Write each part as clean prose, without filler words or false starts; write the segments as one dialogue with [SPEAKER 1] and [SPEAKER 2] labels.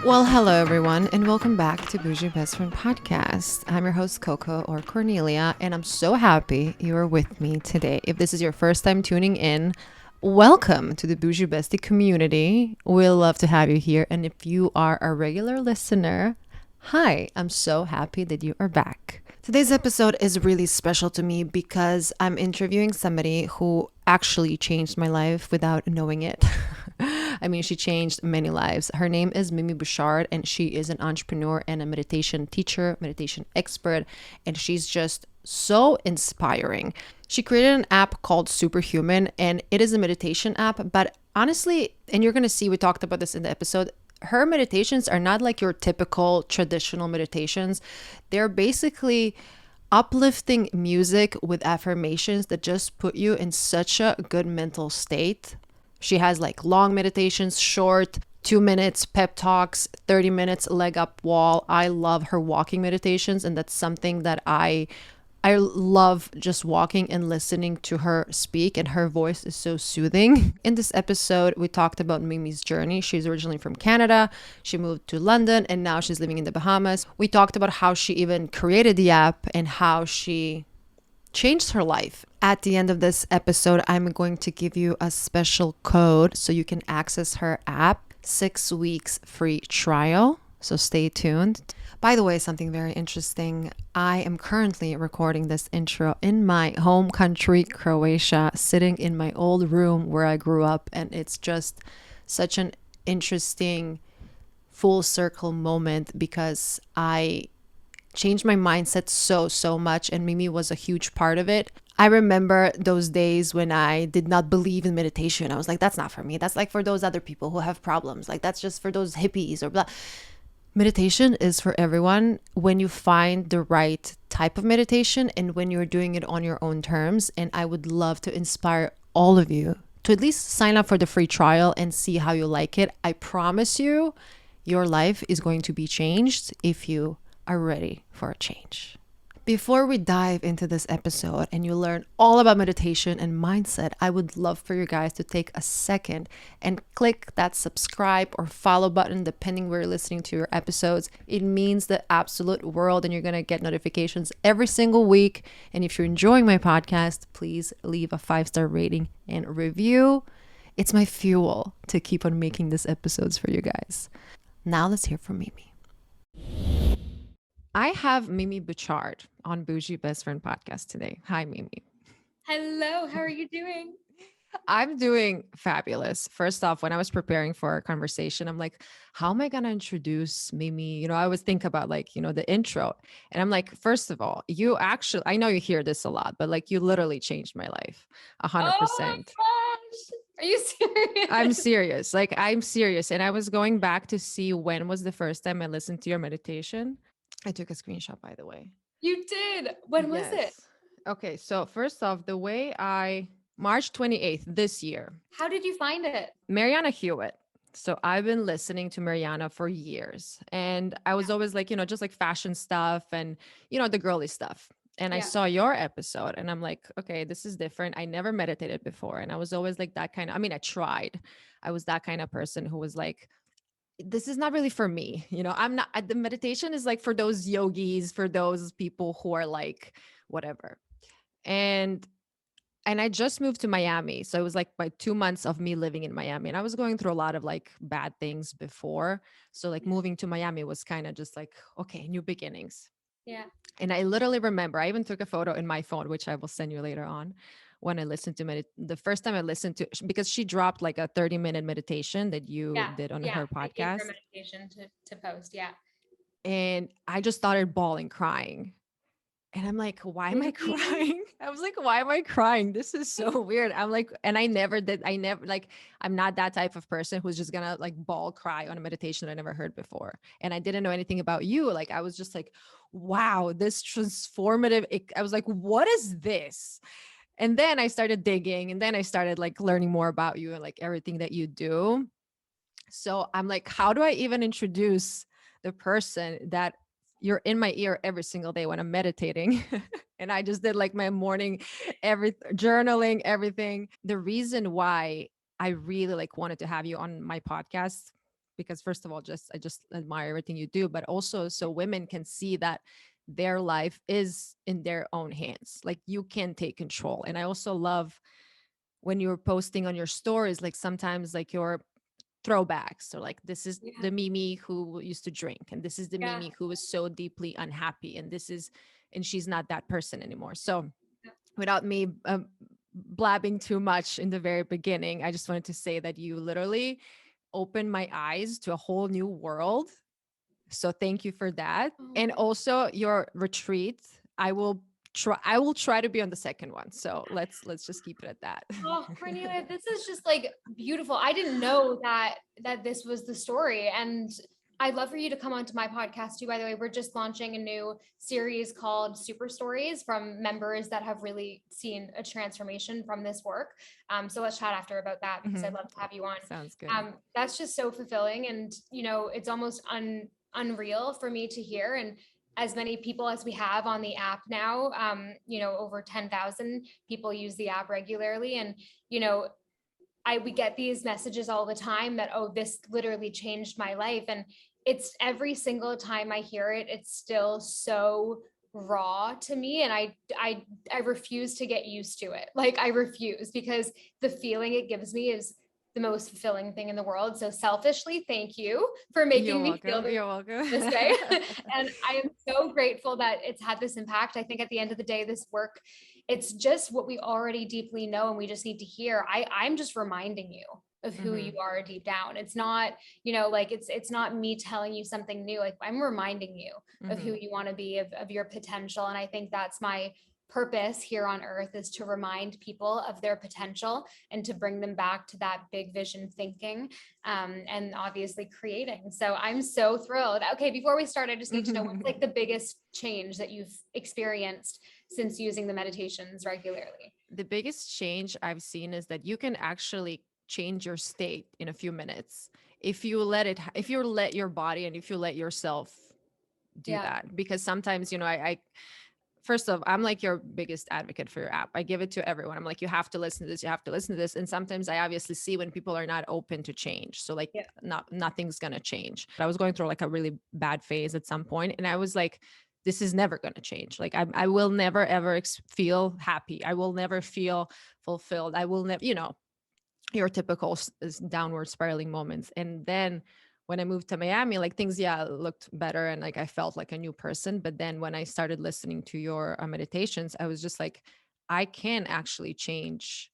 [SPEAKER 1] Well, hello everyone, and welcome back to Bougie Best Friend Podcast. I'm your host Coco or Cornelia, and I'm so happy you are with me today. If this is your first time tuning in, welcome to the Bougie Bestie community. We'll love to have you here, and if you are a regular listener, hi, I'm so happy that you are back. Today's episode is really special to me because I'm interviewing somebody who actually changed my life without knowing it. I mean, she changed many lives. Her name is Mimi Bouchard, and she is an entrepreneur and a meditation teacher, meditation expert, and she's just so inspiring. She created an app called Superhuman, and it is a meditation app, but honestly, and you're going to see, we talked about this in the episode, her meditations are not like your typical traditional meditations. They're basically uplifting music with affirmations that just put you in such a good mental state. She has like long meditations, short, 2 minutes pep talks, 30 minutes leg up wall. I love her walking meditations, and that's something that I love, just walking and listening to her speak, and her voice is so soothing. In this episode, we talked about Mimi's journey. She's originally from Canada. She moved to London and now she's living in the Bahamas. We talked about how she even created the app and how she changed her life. At the end of this episode, I'm going to give you a special code so you can access her app, 6 weeks free trial. So stay tuned. By the way, something very interesting. I am currently recording this intro in my home country, Croatia, sitting in my old room where I grew up. And it's just such an interesting full circle moment because I changed my mindset so much, and Mimi was a huge part of it. I remember those days when I did not believe in meditation. I was like, that's not for me. That's like for those other people who have problems. Like that's just for those hippies or blah. Meditation is for everyone when you find the right type of meditation and when you're doing it on your own terms. And I would love to inspire all of you to at least sign up for the free trial and see how you like it. I promise you, your life is going to be changed if you are ready for a change. Before we dive into this episode and you learn all about meditation and mindset, I would love for you guys to take a second and click that subscribe or follow button depending where you're listening to your episodes. It means the absolute world, and you're going to get notifications every single week. And if you're enjoying my podcast, please leave a 5-star rating and review. It's my fuel to keep on making these episodes for you guys. Now let's hear from Mimi. I have Mimi Bouchard on Bougie Best Friend Podcast today. Hi, Mimi.
[SPEAKER 2] Hello, how are you doing?
[SPEAKER 1] I'm doing fabulous. First off, when I was preparing for our conversation, I'm like, how am I going to introduce Mimi? I always think about the intro. And I'm like, first of all, you actually, I know you hear this a lot, but like you literally changed my life 100%.
[SPEAKER 2] Oh my gosh. Are you serious?
[SPEAKER 1] I'm serious. I'm serious. And I was going back to see when was the first time I listened to your meditation. I took a screenshot, by the way.
[SPEAKER 2] You did. When was it?
[SPEAKER 1] Okay, so first off, March 28th this year.
[SPEAKER 2] How did you find it?
[SPEAKER 1] Mariana Hewitt. So I've been listening to Mariana for years, and I was always like, just like fashion stuff and, the girly stuff. And I saw your episode and I'm like, okay, this is different. I never meditated before. And I was always like that kind of, I tried. I was that kind of person who was like, this is not really for me. I'm not, the meditation is like for those yogis, for those people who are like, whatever. And I just moved to Miami. So it was like my 2 months of me living in Miami. And I was going through a lot of like bad things before. So like moving to Miami was kind of just like, okay, new beginnings.
[SPEAKER 2] Yeah.
[SPEAKER 1] And I literally remember, I even took a photo in my phone, which I will send you later on. When I listened to the first time I listened to, because she dropped like a 30-minute meditation that you did on her podcast.
[SPEAKER 2] I gave her meditation to post. Yeah.
[SPEAKER 1] And I just started bawling, crying. And I'm like, why am I crying? I was like, why am I crying? This is so weird. I'm like, and I'm not that type of person who's just gonna like bawl cry on a meditation that I never heard before. And I didn't know anything about you. Like, I was just like, wow, this transformative. I was like, what is this? And then I started digging, and then I started like learning more about you and like everything that you do. So I'm like, how do I even introduce the person that you're in my ear every single day when I'm meditating? And I just did like my morning, journaling, everything. The reason why I really like wanted to have you on my podcast because first of all, I just admire everything you do, but also so women can see that their life is in their own hands. Like you can take control. And I also love when you're posting on your stories, like sometimes like your throwbacks, or like this is
[SPEAKER 2] Yeah.
[SPEAKER 1] the Mimi who used to drink, and this is the
[SPEAKER 2] Yeah.
[SPEAKER 1] Mimi who was so deeply unhappy, and she's not that person anymore. So without me blabbing too much in the very beginning, I just wanted to say that you literally opened my eyes to a whole new world. So thank you for that. And
[SPEAKER 2] Oh.
[SPEAKER 1] also your retreat. I will try to be on the second one. So let's just keep it at that.
[SPEAKER 2] Oh, Cornelia, this is just like beautiful. I didn't know that this was the story. And I'd love for you to come onto my podcast too. By the way, we're just launching a new series called Super Stories from members that have really seen a transformation from this work. So let's chat after about that because I'd love to have you on.
[SPEAKER 1] Sounds good.
[SPEAKER 2] That's just so fulfilling. And, it's almost unreal for me to hear. And as many people as we have on the app now, over 10,000 people use the app regularly. And, you know, we get these messages all the time that, oh, this literally changed my life. And it's every single time I hear it, it's still so raw to me. And I refuse to get used to it. Like I refuse, because the feeling it gives me is the most fulfilling thing in the world. So selfishly, thank you for
[SPEAKER 1] You're
[SPEAKER 2] making me feel
[SPEAKER 1] welcome. You're welcome.
[SPEAKER 2] this way. And I am so grateful that it's had this impact. I think at the end of the day, this work, it's just what we already deeply know and we just need to hear. I'm just reminding you of who you are deep down. It's not, like it's not me telling you something new. Like I'm reminding you of who you want to be, of your potential. And I think that's my purpose here on earth, is to remind people of their potential and to bring them back to that big vision thinking, and obviously creating. So I'm so thrilled. Okay, before we start, I just need to know what's like the biggest change that you've experienced since using the meditations regularly.
[SPEAKER 1] The biggest change I've seen is that you can actually change your state in a few minutes if you let your body and if you let yourself do
[SPEAKER 2] Yeah.
[SPEAKER 1] that. Because sometimes, I first off, I'm like your biggest advocate for your app. I give it to everyone. I'm like, you have to listen to this. You have to listen to this. And sometimes I obviously see when people are not open to change. So like,
[SPEAKER 2] Yeah.
[SPEAKER 1] nothing's going to change. But I was going through like a really bad phase at some point, and I was like, this is never going to change. Like I will never, ever feel happy. I will never feel fulfilled. I will never, your typical downward spiraling moments. And then when I moved to Miami, like things, looked better. And like, I felt like a new person. But then when I started listening to your meditations, I was just like, I can actually change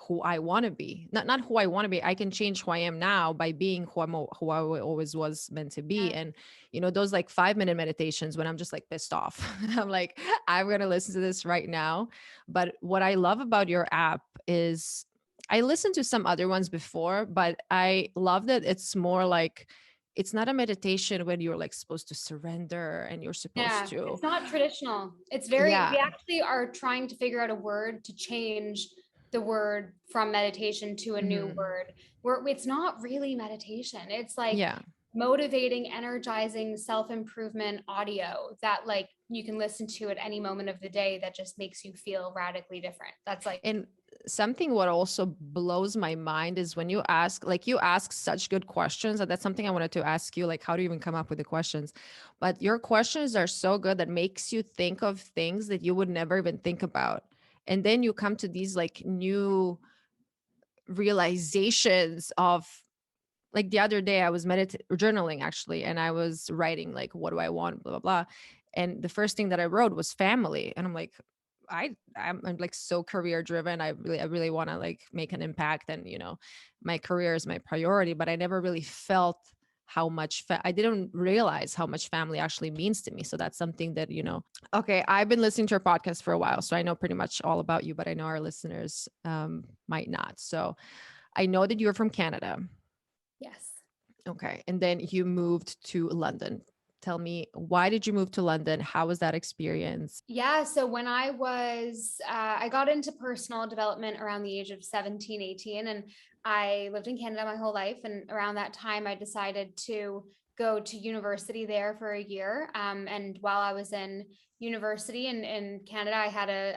[SPEAKER 1] who I want to be. Not who I want to be. I can change who I am now by being who I always was meant to be. And, those like 5-minute meditations when I'm just like pissed off, I'm like, I'm going to listen to this right now. But what I love about your app is, I listened to some other ones before, but I love that it's more like, it's not a meditation when you're like supposed to surrender and you're supposed
[SPEAKER 2] Yeah,
[SPEAKER 1] to,
[SPEAKER 2] it's not traditional.
[SPEAKER 1] yeah.
[SPEAKER 2] We actually are trying to figure out a word to change the word from meditation to a new
[SPEAKER 1] Mhm.
[SPEAKER 2] word, where it's not really meditation. It's like
[SPEAKER 1] Yeah.
[SPEAKER 2] motivating, energizing, self-improvement audio that like you can listen to at any moment of the day that just makes you feel radically different. That's like,
[SPEAKER 1] And something what also blows my mind is when you ask such good questions. And that's something I wanted to ask you, like, how do you even come up with the questions? But your questions are so good that makes you think of things that you would never even think about. And then you come to these like new realizations of, like the other day I was journaling actually, and I was writing like, what do I want, blah blah blah. And the first thing that I wrote was family. And I'm like, I'm like so career driven. I really want to like make an impact, and my career is my priority. But I never really felt how much I didn't realize how much family actually means to me. So that's something that, okay, I've been listening to your podcast for a while, so I know pretty much all about you, but I know our listeners might not. So I know that you're from Canada.
[SPEAKER 2] yes.
[SPEAKER 1] Okay. And then you moved to London. Tell me, why did you move to London? How was that experience?
[SPEAKER 2] Yeah. So when I got into personal development around the age of 17, 18, and I lived in Canada my whole life. And around that time, I decided to go to university there for a year. And while I was in university in Canada,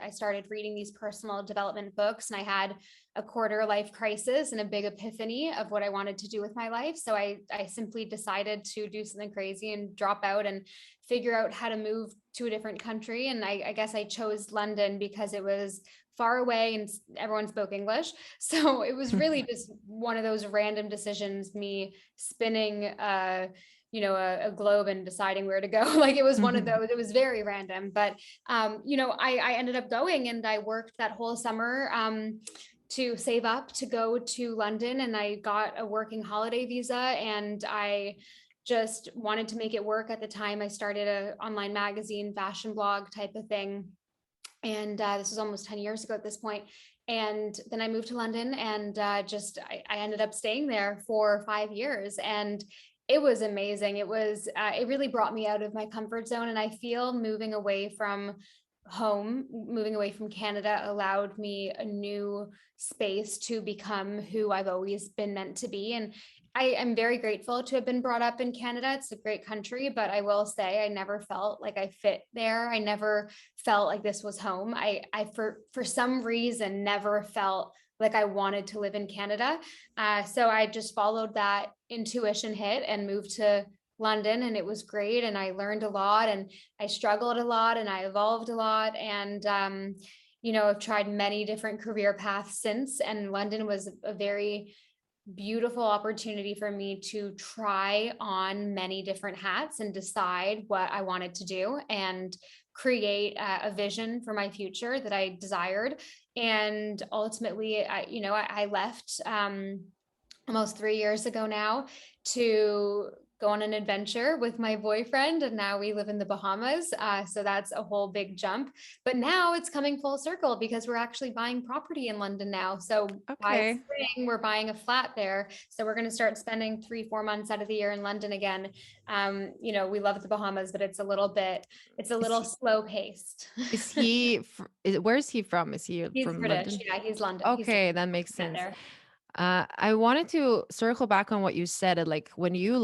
[SPEAKER 2] I started reading these personal development books, and I had a quarter life crisis and a big epiphany of what I wanted to do with my life. So I simply decided to do something crazy and drop out and figure out how to move to a different country. And I guess I chose London because it was far away and everyone spoke English. So it was really just one of those random decisions, me spinning a globe and deciding where to go. Like, it was one of those, it was very random, but I ended up going, and I worked that whole summer to save up to go to London, and I got a working holiday visa, and I just wanted to make it work. At the time, I started an online magazine, fashion blog type of thing. And this was almost 10 years ago at this point. And then I moved to London, and I ended up staying there for 5 years. And it was amazing. It really brought me out of my comfort zone. And I feel moving away from home, moving away from Canada, allowed me a new space to become who I've always been meant to be. And I am very grateful to have been brought up in Canada. It's a great country, but I will say I never felt like I fit there. I never felt like this was home. I for some reason never felt like I wanted to live in Canada. So I just followed that intuition hit and moved to London, and it was great. And I learned a lot, and I struggled a lot, and I evolved a lot. And I've tried many different career paths since, and London was a very beautiful opportunity for me to try on many different hats and decide what I wanted to do and create a vision for my future that I desired. And ultimately, I left almost 3 years ago now to go on an adventure with my boyfriend, and now we live in the Bahamas. So that's a whole big jump. But now it's coming full circle because we're actually buying property in London now. So by spring, we're buying a flat there. So we're going to start spending 3-4 months out of the year in London again. We love the Bahamas, but it's a little slow paced.
[SPEAKER 1] Where is he from? Is he
[SPEAKER 2] He's
[SPEAKER 1] from
[SPEAKER 2] British.
[SPEAKER 1] London?
[SPEAKER 2] Yeah, he's London.
[SPEAKER 1] Okay, that makes sense. I wanted to circle back on what you said. Like, when you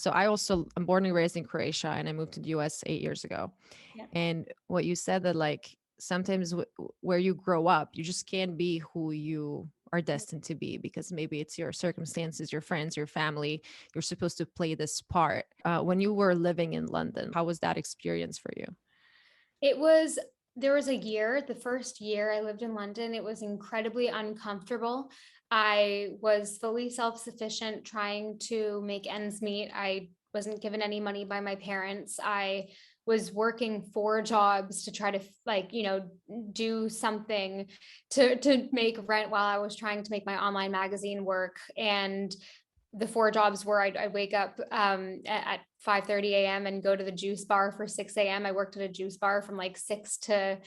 [SPEAKER 1] I'm born and raised in Croatia, and I moved to the US 8 years ago.
[SPEAKER 2] Yeah.
[SPEAKER 1] And what you said, that like sometimes where you grow up, you just can't be who you are destined to be, because maybe it's your circumstances, your friends, your family. You're supposed to play this part. When you were living in London, how was that experience for you?
[SPEAKER 2] There was a year, the first year I lived in London, it was incredibly uncomfortable. I was fully self-sufficient, trying to make ends meet. I wasn't given any money by my parents. I was working 4 jobs to try to do something to make rent while I was trying to make my online magazine work. And the 4 jobs were I'd wake up at 5:30 a.m. and go to the juice bar for 6 a.m. I worked at a juice bar from like 6 to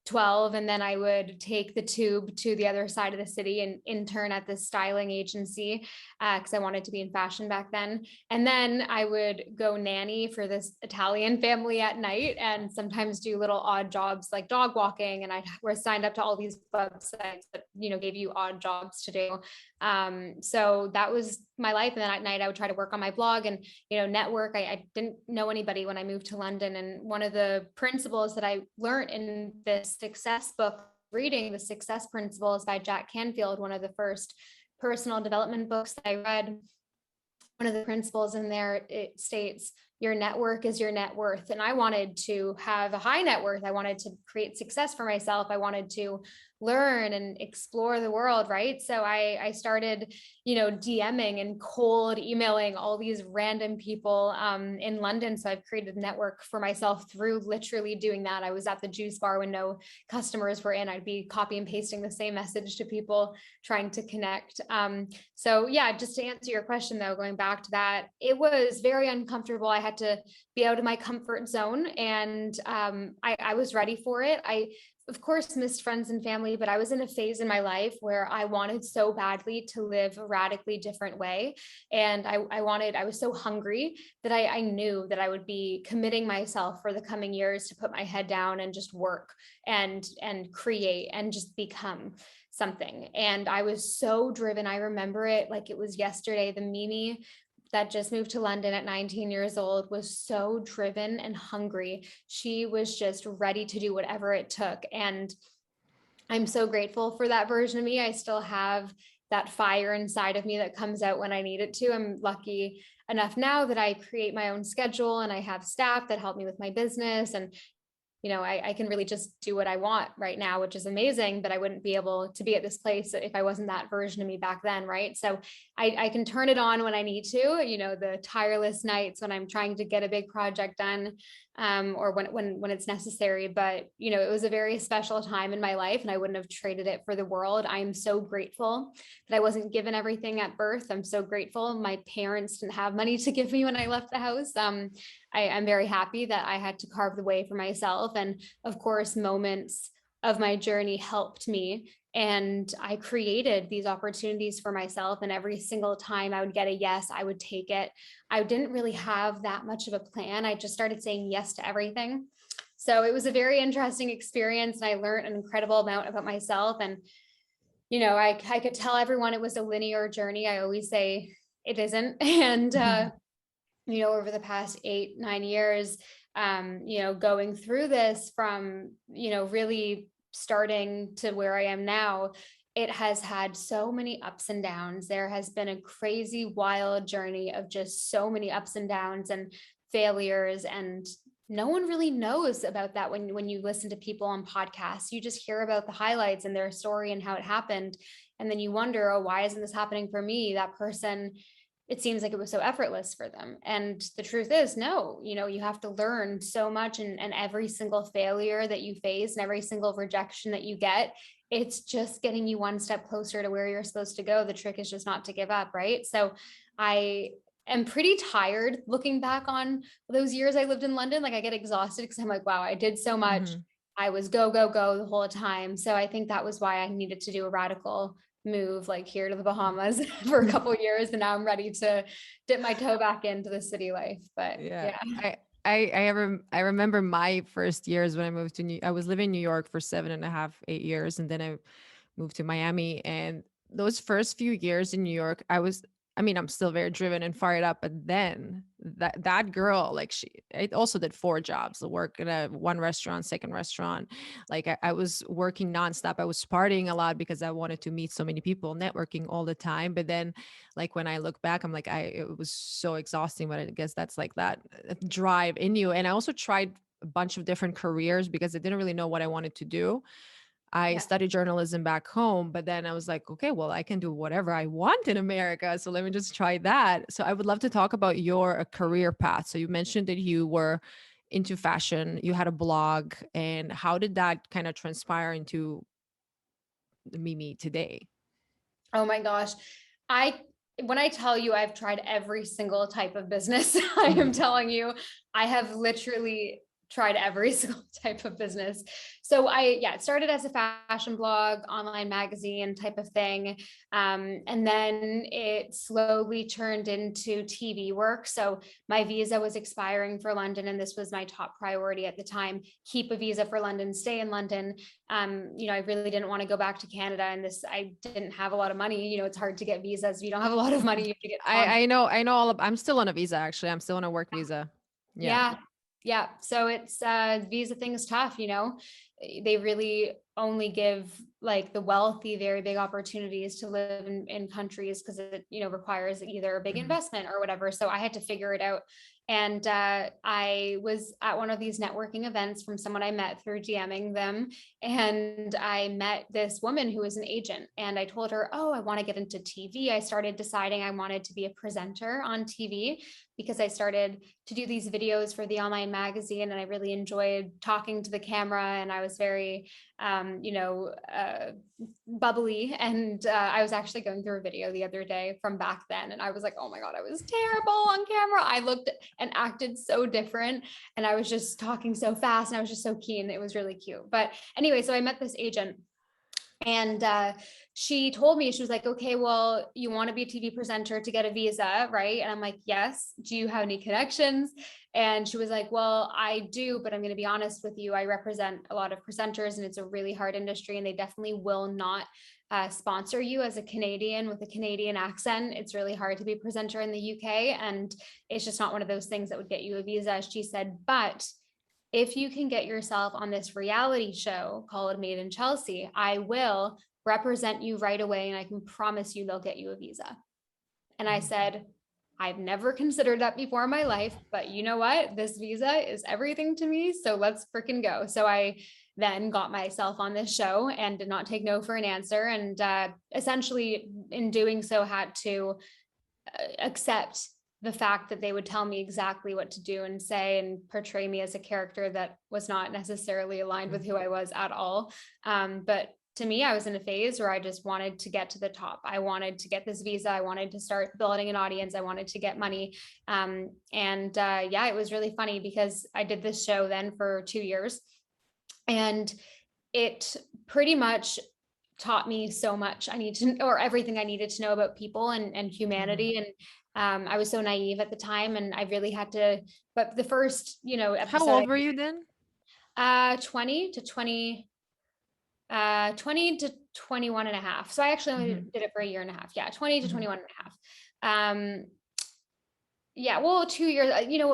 [SPEAKER 2] 12, and then I would take the tube to the other side of the city and intern at this styling agency because I wanted to be in fashion back then. And then I would go nanny for this Italian family at night, and sometimes do little odd jobs like dog walking. And I was signed up to all these websites that gave you odd jobs to do. So that was my life. And then at night I would try to work on my blog and network. I didn't know anybody when I moved to London, and one of the principles that I learned in this success book, reading The Success Principles by Jack Canfield, one of the first personal development books that I read, one of the principles in there, it states, your network is your net worth. And I wanted to have a high net worth. I wanted to create success for myself. I wanted to learn and explore the world, right? So I started, DMing and cold emailing all these random people in London. So I've created a network for myself through literally doing that. I was at the juice bar when no customers were in. I'd be copy and pasting the same message to people trying to connect. So yeah, just to answer your question though, going back to that, it was very uncomfortable. I had to be out of my comfort zone, and I was ready for it. I, of course, missed friends and family, but I was in a phase in my life where I wanted so badly to live a radically different way. And I was so hungry that I knew that I would be committing myself for the coming years to put my head down and just work and create and just become something. And I was so driven. I remember it like it was yesterday, the Mimi that just moved to London at 19 years old was so driven and hungry. She was just ready to do whatever it took. And I'm so grateful for that version of me. I still have that fire inside of me that comes out when I need it to. I'm lucky enough now that I create my own schedule and I have staff that help me with my business. And I can really just do what I want right now, which is amazing, but I wouldn't be able to be at this place if I wasn't that version of me back then. Right. So I can turn it on when I need to, the tireless nights when I'm trying to get a big project done, or when it's necessary. But, it was a very special time in my life and I wouldn't have traded it for the world. I'm so grateful that I wasn't given everything at birth. I'm so grateful. My parents didn't have money to give me when I left the house. I'm very happy that I had to carve the way for myself. And of course, moments of my journey helped me. And I created these opportunities for myself. And every single time I would get a yes, I would take it. I didn't really have that much of a plan. I just started saying yes to everything. So it was a very interesting experience. And I learned an incredible amount about myself. And, I could tell everyone it was a linear journey. I always say it isn't. And, over the past 8-9 years, going through this from, really starting to where I am now, it has had so many ups and downs. There has been a crazy, wild journey of just so many ups and downs and failures. And no one really knows about that when you listen to people on podcasts. You just hear about the highlights and their story and how it happened. And then you wonder, oh, why isn't this happening for me? That person, it seems like it was so effortless for them. And the truth is, no, you have to learn so much, and every single failure that you face and every single rejection that you get, it's just getting you one step closer to where you're supposed to go. The trick is just not to give up. Right. So I am pretty tired looking back on those years I lived in London. Like I get exhausted because I'm like, wow, I did so much. I was go, go, go the whole time. So I think that was why I needed to do a radical move like here to the Bahamas for a couple of years, and now I'm ready to dip my toe back into the city life. But yeah.
[SPEAKER 1] I remember my first years when I moved to I was living in New York for 7.5, 8 years, and then I moved to Miami. And those first few years in New York, I'm still very driven and fired up. But then that girl, like I also did 4 jobs, work at one restaurant, second restaurant. Like I was working nonstop. I was partying a lot because I wanted to meet so many people, networking all the time. But then like when I look back, I'm like, it was so exhausting, but I guess that's like that drive in you. And I also tried a bunch of different careers because I didn't really know what I wanted to do. I studied journalism back home, but then I was like, okay, well, I can do whatever I want in America. So let me just try that. So I would love to talk about your career path. So you mentioned that you were into fashion, you had a blog, and how did that kind of transpire into Mimi today?
[SPEAKER 2] Oh my gosh. When I tell you I've tried every single type of business, I am telling you, I have literally tried every single type of business. So it started as a fashion blog, online magazine type of thing. And then it slowly turned into TV work. So my visa was expiring for London, and this was my top priority at the time: keep a visa for London, stay in London. I really didn't want to go back to Canada, and I didn't have a lot of money. It's hard to get visas if you don't have a lot of money. You have to get
[SPEAKER 1] I know I'm still on a visa, actually. I'm still on a work visa.
[SPEAKER 2] Yeah. So it's visa thing is tough, they really only give like the wealthy very big opportunities to live in countries because it, requires either a big investment or whatever. So I had to figure it out. And I was at one of these networking events from someone I met through DMing them. And I met this woman who was an agent. And I told her, oh, I want to get into TV. I started deciding I wanted to be a presenter on TV because I started to do these videos for the online magazine. And I really enjoyed talking to the camera. And I was very, bubbly. And I was actually going through a video the other day from back then. And I was like, oh my God, I was terrible on camera. I looked and acted so different. And I was just talking so fast and I was just so keen. It was really cute. But anyway, so I met this agent. And she told me, she was like, okay, well, you want to be a TV presenter to get a visa, right? And I'm like, yes. Do you have any connections? And she was like, well, I do, but I'm going to be honest with you. I represent a lot of presenters and it's a really hard industry and they definitely will not sponsor you as a Canadian with a Canadian accent. It's really hard to be a presenter in the UK, and it's just not one of those things that would get you a visa. She said, but if you can get yourself on this reality show called Made in Chelsea, I will represent you right away, and I can promise you they'll get you a visa. And I said, I've never considered that before in my life, but you know what? This visa is everything to me. So let's freaking go. So I then got myself on this show and did not take no for an answer. And essentially, in doing so, had to accept the fact that they would tell me exactly what to do and say and portray me as a character that was not necessarily aligned with who I was at all. But to me, I was in a phase where I just wanted to get to the top. I wanted to get this visa. I wanted to start building an audience. I wanted to get money. Yeah, it was really funny because I did this show then for 2 years, and it pretty much taught me so much or everything I needed to know about people and humanity. And I was so naive at the time, and I really had to, but the first, episode.
[SPEAKER 1] How old were you then?
[SPEAKER 2] 20 to 21 and a half. So I actually only did it for a year and a half. Yeah. 20 to 21 and a half. Yeah, well, 2 years,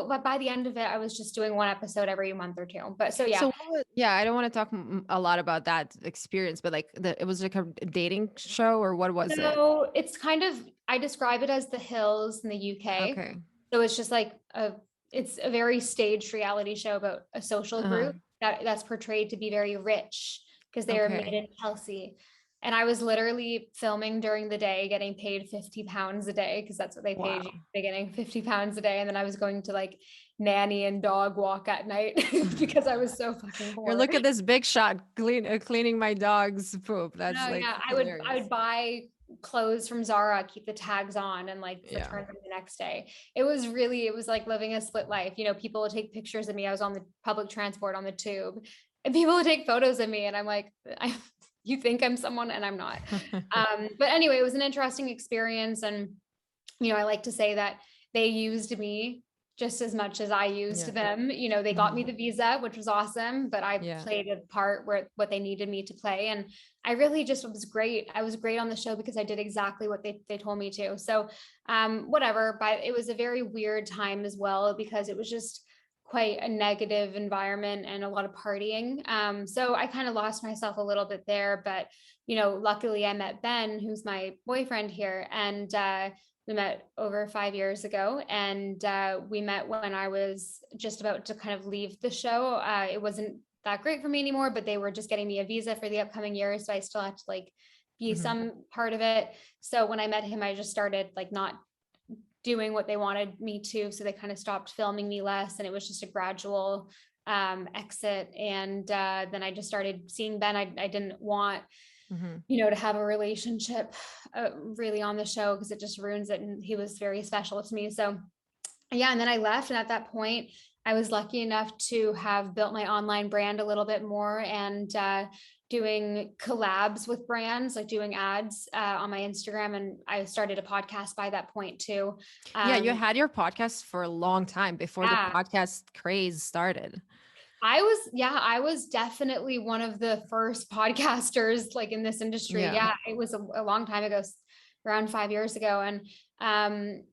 [SPEAKER 2] but by the end of it, I was just doing one episode every month or two. But so, yeah.
[SPEAKER 1] I don't want to talk a lot about that experience, but like it was like a dating show, or what was it?
[SPEAKER 2] So it's kind of, I describe it as The Hills in the UK.
[SPEAKER 1] Okay.
[SPEAKER 2] So it's just like it's a very staged reality show about a social group that's portrayed to be very rich because they are made in Chelsea. And I was literally filming during the day, getting paid £50 a day, because that's what they paid you in the beginning, £50 a day. And then I was going to like nanny and dog walk at night because I was so fucking bored.
[SPEAKER 1] Look at this big shot cleaning my dog's poop. That's
[SPEAKER 2] I would buy clothes from Zara, keep the tags on, and like return them the next day. It was like living a split life. People would take pictures of me. I was on the public transport on the tube, and people would take photos of me, and I'm like, you think I'm someone, and I'm not. But anyway, it was an interesting experience. And, I like to say that they used me just as much as I used them. They got me the visa, which was awesome, but I played a part where what they needed me to play. And I really just was great. I was great on the show because I did exactly what they told me to. So whatever, but it was a very weird time as well, because it was just quite a negative environment and a lot of partying. So I kind of lost myself a little bit there, but, luckily I met Ben, who's my boyfriend here. And, we met over 5 years ago, and we met when I was just about to kind of leave the show. It wasn't that great for me anymore, but they were just getting me a visa for the upcoming year. So I still had to like be some part of it. So when I met him, I just started like not doing what they wanted me to. So they kind of stopped filming me less, and it was just a gradual exit. And then I just started seeing Ben. I didn't want, to have a relationship really on the show, because it just ruins it. And he was very special to me. So yeah. And then I left. And at that point, I was lucky enough to have built my online brand a little bit more, and doing collabs with brands, like doing ads on my Instagram. And I started a podcast by that point too.
[SPEAKER 1] You had your podcast for a long time before the podcast craze started.
[SPEAKER 2] I was definitely one of the first podcasters like in this industry. Yeah, it was a long time ago, around 5 years ago. And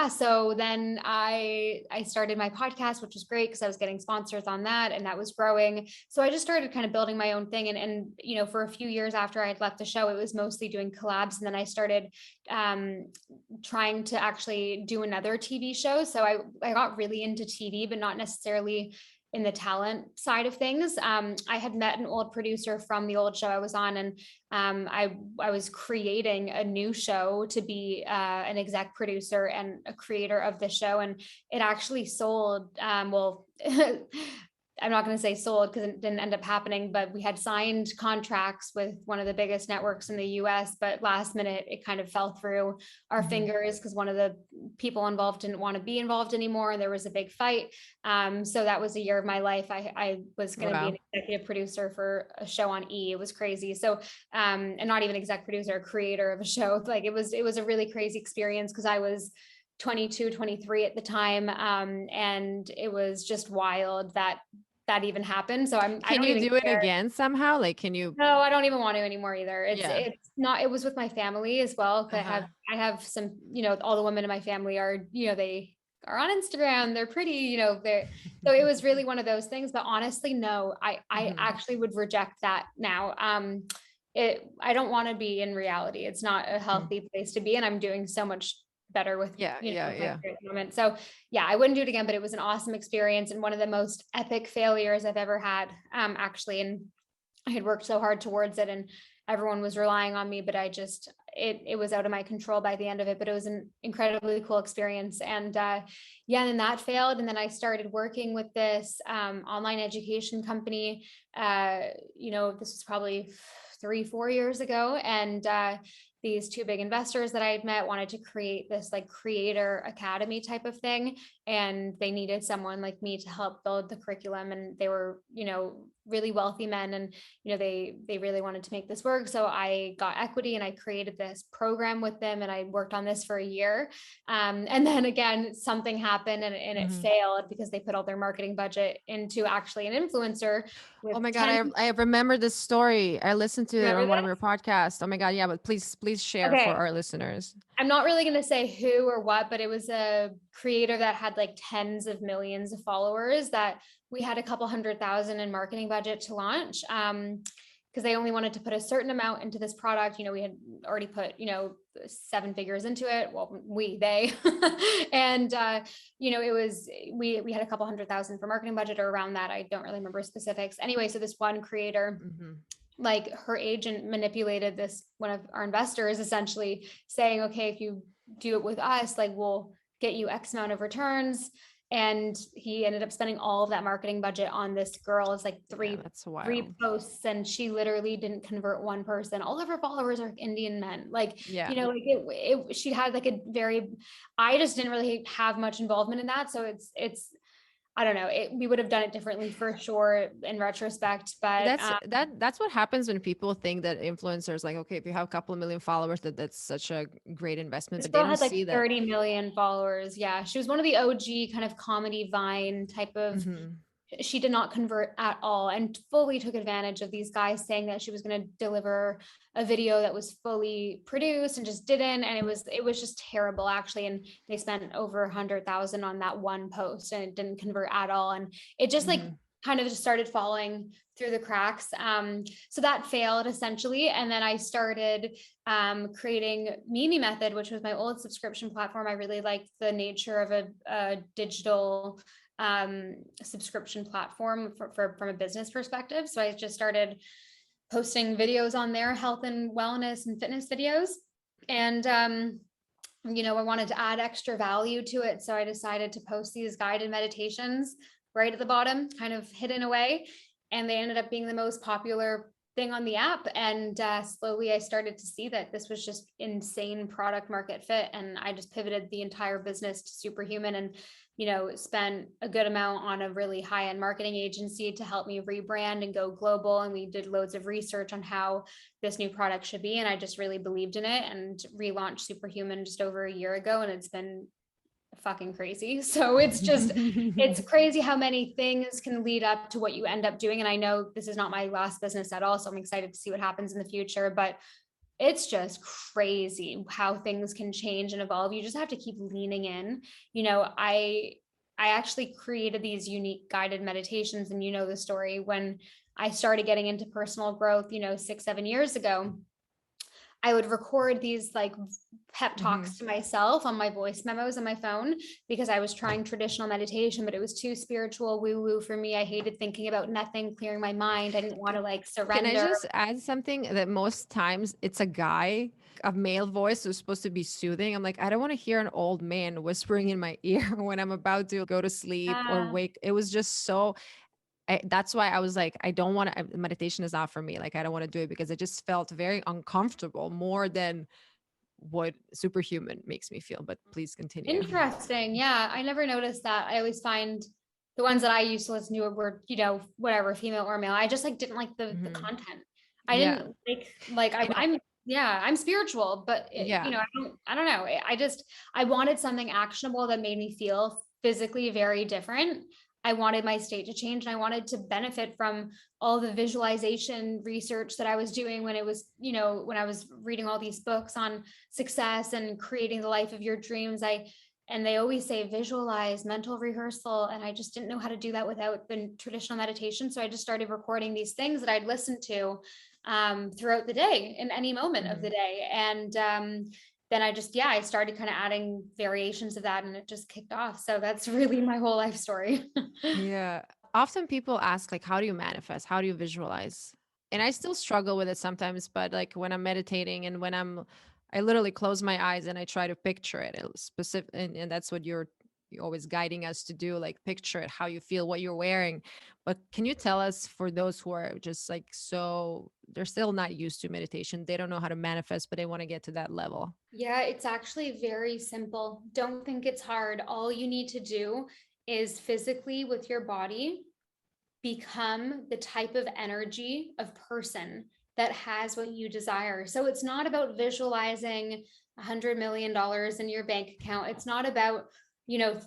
[SPEAKER 2] so then I started my podcast, which was great because I was getting sponsors on that, and that was growing. So I just started kind of building my own thing. And for a few years after I had left the show, it was mostly doing collabs. And then I started trying to actually do another TV show. So I got really into TV, but not necessarily in the talent side of things. I had met an old producer from the old show I was on, and I was creating a new show to be an exec producer and a creator of the show. And it actually sold, I'm not going to say sold because it didn't end up happening, but we had signed contracts with one of the biggest networks in the US, but last minute it kind of fell through our fingers because one of the people involved didn't want to be involved anymore. And there was a big fight. So that was a year of my life. I was going to be an executive producer for a show on E. It was crazy. So, and not even exec producer, creator of a show. Like it was a really crazy experience because I was 22, 23 at the time. And it was just wild that that even happened. So I
[SPEAKER 1] Can
[SPEAKER 2] don't
[SPEAKER 1] you
[SPEAKER 2] even
[SPEAKER 1] do it
[SPEAKER 2] care.
[SPEAKER 1] again somehow? Like, can you?
[SPEAKER 2] No, I don't even want to anymore either.
[SPEAKER 1] Yeah.
[SPEAKER 2] It's not, it was with my family as well. 'Cause
[SPEAKER 1] Uh-huh.
[SPEAKER 2] I have some, all the women in my family are, they are on Instagram. They're pretty, they're, so it was really one of those things. But honestly, no, I
[SPEAKER 1] Mhm.
[SPEAKER 2] actually would reject that now. I don't want to be in reality. It's not a
[SPEAKER 1] Mhm.
[SPEAKER 2] healthy place to be. And I'm doing so much better with,
[SPEAKER 1] Yeah, yeah,
[SPEAKER 2] with my
[SPEAKER 1] yeah.
[SPEAKER 2] career at the moment. So yeah, I wouldn't do it again, but it was an awesome experience and one of the most epic failures I've ever had, actually. And I had worked so hard towards it and everyone was relying on me, but it was out of my control by the end of it, but it was an incredibly cool experience. And yeah, and then that failed. And then I started working with this online education company. This was probably 3-4 years ago. And these two big investors that I had met wanted to create this like creator academy type of thing. And they needed someone like me to help build the curriculum. And they were, really wealthy men. And they really wanted to make this work. So I got equity and I created this program with them and I worked on this for a year. And then again, something happened and it
[SPEAKER 1] Mhm.
[SPEAKER 2] failed because they put all their marketing budget into actually an influencer
[SPEAKER 1] Oh
[SPEAKER 2] with
[SPEAKER 1] my God,
[SPEAKER 2] 10.
[SPEAKER 1] I remember this story. I listened to it
[SPEAKER 2] Remember
[SPEAKER 1] on one of your
[SPEAKER 2] this?
[SPEAKER 1] podcasts. Oh my God, yeah, but please share for
[SPEAKER 2] Okay.
[SPEAKER 1] our listeners.
[SPEAKER 2] I'm not really going to say who or what, but it was a creator that had like tens of millions of followers that we had a couple 100,000 in marketing budget to launch. Because they only wanted to put a certain amount into this product. We had already put, 7 figures into it. Well, they, and, it was, we had a couple 100,000 for marketing budget or around that. I don't really remember specifics. Anyway, so this one creator,
[SPEAKER 1] Mhm.
[SPEAKER 2] like her agent manipulated this one of our investors essentially saying, okay, if you do it with us, like we'll get you X amount of returns. And he ended up spending all of that marketing budget on this girl. It's like
[SPEAKER 1] Yeah,
[SPEAKER 2] three
[SPEAKER 1] that's
[SPEAKER 2] three
[SPEAKER 1] wild.
[SPEAKER 2] posts and she literally didn't convert one person. All of her followers are Indian men. Like,
[SPEAKER 1] Yeah.
[SPEAKER 2] like she had like a very, I just didn't really have much involvement in that. So it's I don't know, we would have done it differently for sure in retrospect, but
[SPEAKER 1] That's what happens when people think that influencers, like, okay, if you have a couple of million followers, that's such a great investment,
[SPEAKER 2] this
[SPEAKER 1] but they
[SPEAKER 2] girl
[SPEAKER 1] don't
[SPEAKER 2] had like
[SPEAKER 1] see that.
[SPEAKER 2] 30 million followers. Yeah. She was one of the OG kind of comedy Vine type of,
[SPEAKER 1] Hmm.
[SPEAKER 2] she did not convert at all and fully took advantage of these guys saying that she was going to deliver a video that was fully produced and just didn't. And it was just terrible actually. And they spent over 100,000 on that one post and it didn't convert at all. And it just like
[SPEAKER 1] Hmm.
[SPEAKER 2] kind of just started falling through the cracks. So that failed essentially. And then I started creating Mimi Method, which was my old subscription platform. I really liked the nature of a digital subscription platform from a business perspective. So I just started posting videos on there, health and wellness and fitness videos. And I wanted to add extra value to it. So I decided to post these guided meditations right at the bottom, kind of hidden away. And they ended up being the most popular thing on the app. And slowly I started to see that this was just insane product market fit. And I just pivoted the entire business to Superhuman and, spent a good amount on a really high end marketing agency to help me rebrand and go global. And we did loads of research on how this new product should be. And I just really believed in it and relaunched Superhuman just over a year ago. And it's been fucking crazy. So it's crazy how many things can lead up to what you end up doing. And I know this is not my last business at all. So I'm excited to see what happens in the future, but it's just crazy how things can change and evolve. You just have to keep leaning in. I actually created these unique guided meditations and the story when I started getting into personal growth, 6-7 years ago. I would record these like pep
[SPEAKER 1] Hmm.
[SPEAKER 2] talks to myself on my voice memos on my phone because I was trying traditional meditation, but it was too spiritual woo woo for me. I hated thinking about nothing, clearing my mind. I didn't want to like
[SPEAKER 1] Can I
[SPEAKER 2] surrender.
[SPEAKER 1] just add something that most times it's a guy, a male voice who's supposed to be soothing? I'm like, I don't want to hear an old man whispering in my ear when I'm about to go to sleep or
[SPEAKER 2] Uh,
[SPEAKER 1] wake. It was just so, that's why I was like, I don't want to, meditation is not for me. Like, I don't want to do it because it just felt very uncomfortable more than what Superhuman makes me feel. But please continue.
[SPEAKER 2] Interesting. Yeah, I never noticed that. I always find the ones that I used to listen to were, whatever, female or male. I just like didn't like the
[SPEAKER 1] Hmm.
[SPEAKER 2] content. I
[SPEAKER 1] Yeah.
[SPEAKER 2] didn't like
[SPEAKER 1] You know,
[SPEAKER 2] I'm yeah, I'm spiritual, but
[SPEAKER 1] yeah.
[SPEAKER 2] I don't know. I wanted something actionable that made me feel physically very different. I wanted my state to change, and I wanted to benefit from all the visualization research that I was doing when it was, when I was reading all these books on success and creating the life of your dreams. And they always say visualize, mental rehearsal. And I just didn't know how to do that without the traditional meditation. So I just started recording these things that I'd listened to throughout the day, in any moment of the day. And then I started kind of adding variations of that, and it just kicked off. So that's really my whole life story.
[SPEAKER 1] Yeah. Often people ask, like, how do you manifest? How do you visualize? And I still struggle with it sometimes, but like when I'm meditating and I literally close my eyes and I try to picture it specific. And that's what you're always guiding us to do, like picture it, how you feel, what you're wearing. But can you tell us, for those who are just like, they're still not used to meditation, they don't know how to manifest, but they want to get to that level?
[SPEAKER 2] Yeah, it's actually very simple. Don't think it's hard. All you need to do is physically, with your body, become the type of energy of person that has what you desire. So it's not about visualizing $100 million in your bank account. It's not about,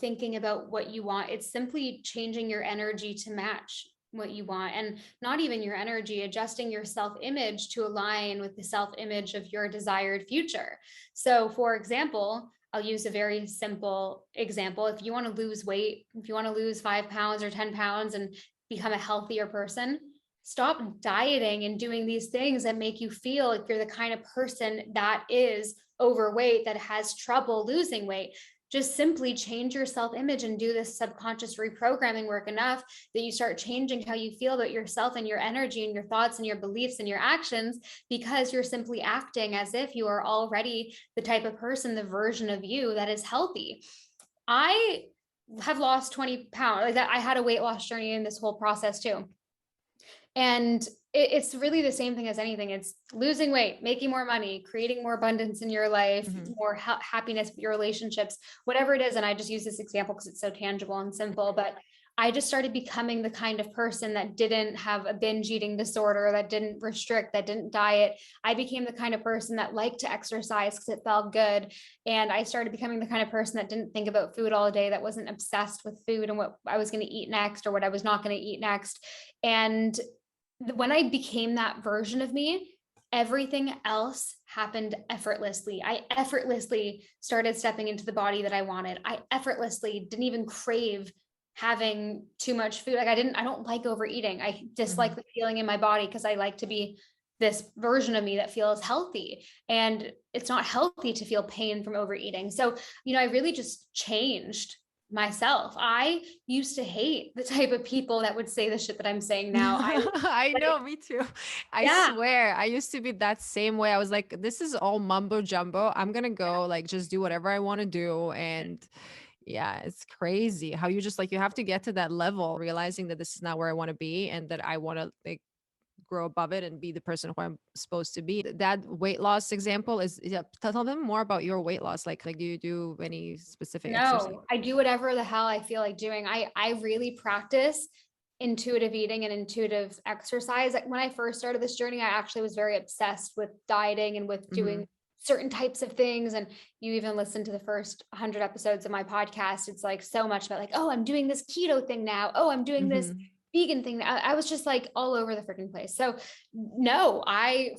[SPEAKER 2] thinking about what you want. It's simply changing your energy to match what you want, and not even your energy, adjusting your self-image to align with the self-image of your desired future. So for example, I'll use a very simple example. If you want to lose weight, if you want to lose 5 pounds or 10 pounds and become a healthier person, stop dieting and doing these things that make you feel like you're the kind of person that is overweight, that has trouble losing weight. Just simply change your self-image and do this subconscious reprogramming work enough that you start changing how you feel about yourself and your energy and your thoughts and your beliefs and your actions, because you're simply acting as if you are already the type of person, the version of you that is healthy. I have lost 20 pounds. Like that, I had a weight loss journey in this whole process too. And it's really the same thing as anything. It's losing weight, making more money, creating more abundance in your life, more happiness with your relationships, whatever it is. And I just use this example because it's so tangible and simple, but I just started becoming the kind of person that didn't have a binge eating disorder, that didn't restrict, that didn't diet. I became the kind of person that liked to exercise because it felt good. And I started becoming the kind of person that didn't think about food all day, that wasn't obsessed with food and what I was going to eat next or what I was not going to eat next. And when I became that version of me, everything else happened effortlessly. I effortlessly started stepping into the body that I wanted. I effortlessly didn't even crave having too much food. Like I don't like overeating. I dislike the feeling in my body because I like to be this version of me that feels healthy, and it's not healthy to feel pain from overeating. So, I really just changed myself. I used to hate the type of people that would say the shit that I'm saying now.
[SPEAKER 1] I know, me too. I
[SPEAKER 2] Yeah,
[SPEAKER 1] swear, I used to be that same way. I was like, this is all mumbo jumbo. I'm gonna go like just do whatever I want to do. And yeah, it's crazy how you just like you have to get to that level, realizing that this is not where I want to be and that I want to like grow above it and be the person who I'm supposed to be. That weight loss example is, yeah, tell them more about your weight loss. Like do you do any specific exercise?
[SPEAKER 2] no, I do whatever the hell I feel like doing. I really practice intuitive eating and intuitive exercise. Like when I first started this journey, I actually was very obsessed with dieting and with doing certain types of things. And you even listen to the first 100 episodes of my podcast. It's like so much about like, oh, I'm doing this keto thing now. Oh, I'm doing this vegan thing. I was just like all over the freaking place. So no, I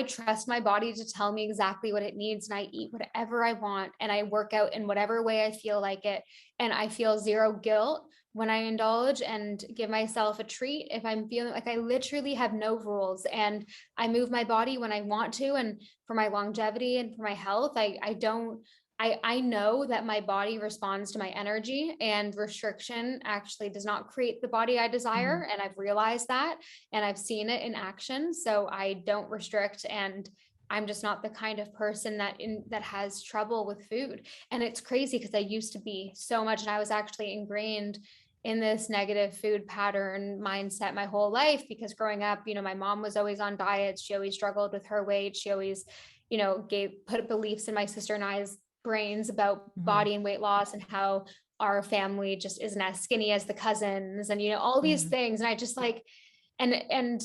[SPEAKER 2] trust my body to tell me exactly what it needs, and I eat whatever I want, and I work out in whatever way I feel like it. And I feel zero guilt when I indulge and give myself a treat. If I'm feeling like, I literally have no rules, and I move my body when I want to. And for my longevity and for my health, I know that my body responds to my energy, and restriction actually does not create the body I desire. And I've realized that, and I've seen it in action. So I don't restrict, and I'm just not the kind of person that has trouble with food. And it's crazy because I used to be so much, and I was actually ingrained in this negative food pattern mindset my whole life, because growing up, my mom was always on diets. She always struggled with her weight. She always, put beliefs in my sister and I's brains about body and weight loss, and how our family just isn't as skinny as the cousins, and all these things. And I just like, and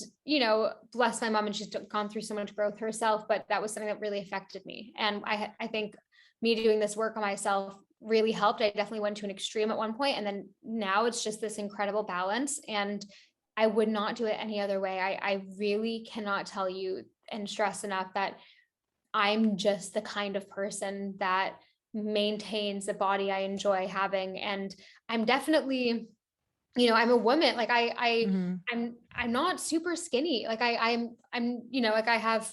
[SPEAKER 2] bless my mom, and she's gone through so much growth herself, but that was something that really affected me. And I think me doing this work on myself really helped. I definitely went to an extreme at one point, and then now it's just this incredible balance. And I would not do it any other way. I really cannot tell you and stress enough that I'm just the kind of person that maintains the body I enjoy having. And I'm definitely, I'm a woman. Like
[SPEAKER 1] Mm-hmm.
[SPEAKER 2] I'm not super skinny. Like I'm, like I have